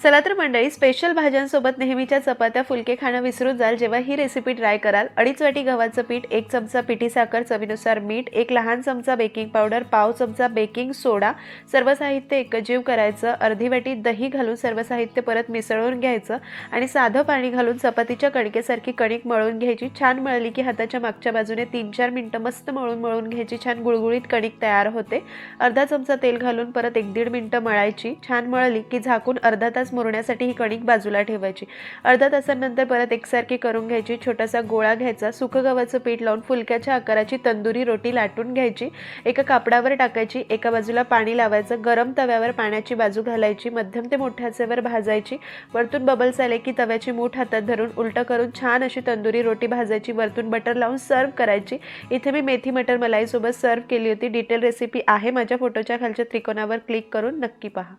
चला तर मंडळी, स्पेशल भाज्यांसोबत नेहमीच्या चपात्या फुलके खाणं विसरून जाल जेव्हा ही रेसिपी ट्राय कराल। 2.5 वाटी गव्हाचं पीठ, 1 चमचा पिठी साखर, चवीनुसार मीठ, 1 लहान चमचा बेकिंग पावडर, पाव चमचा बेकिंग सोडा, सर्व साहित्य एकजीव करायचं। अर्धी वाटी दही घालून सर्व साहित्य परत मिसळून घ्यायचं आणि साधं पाणी घालून चपातीच्या कणकेसारखी कणिक मळून घ्यायची। छान मळली की हाताच्या मागच्या बाजूने 3-4 मिनिटं मस्त मळून घ्यायची। छान गुळगुळीत कणिक तयार होते। अर्धा चमचा तेल घालून परत 1-1.5 मिनिटं मळायची। छान मळली की झाकून अर्धा तास मुरण्यासाठी ही कणिक बाजूला ठेवायची। अर्धा तासानंतर परत एकसारखी करून घ्यायची। छोटासा गोळा घ्यायचा, सुकं गव्हाचं पीठ लावून फुलक्याच्या आकाराची तंदुरी रोटी लाटून घ्यायची। एका कापडावर टाकायची, एका बाजूला पाणी लावायचं, गरम तव्यावर पाण्याची बाजू घालायची, मध्यम ते मोठ्या आचेवर भाजायची। वरतून बबल्स आले की तव्याची मूठ हातात धरून उलट करून छान अशी तंदुरी रोटी भाजायची। वरतून बटर लावून सर्व करायची। इथे मी मेथी मटर मलाई सोबत सर्व केली होती। डिटेल रेसिपी आहे माझ्या फोटोच्या खालच्या त्रिकोणावर क्लिक करून नक्की पहा।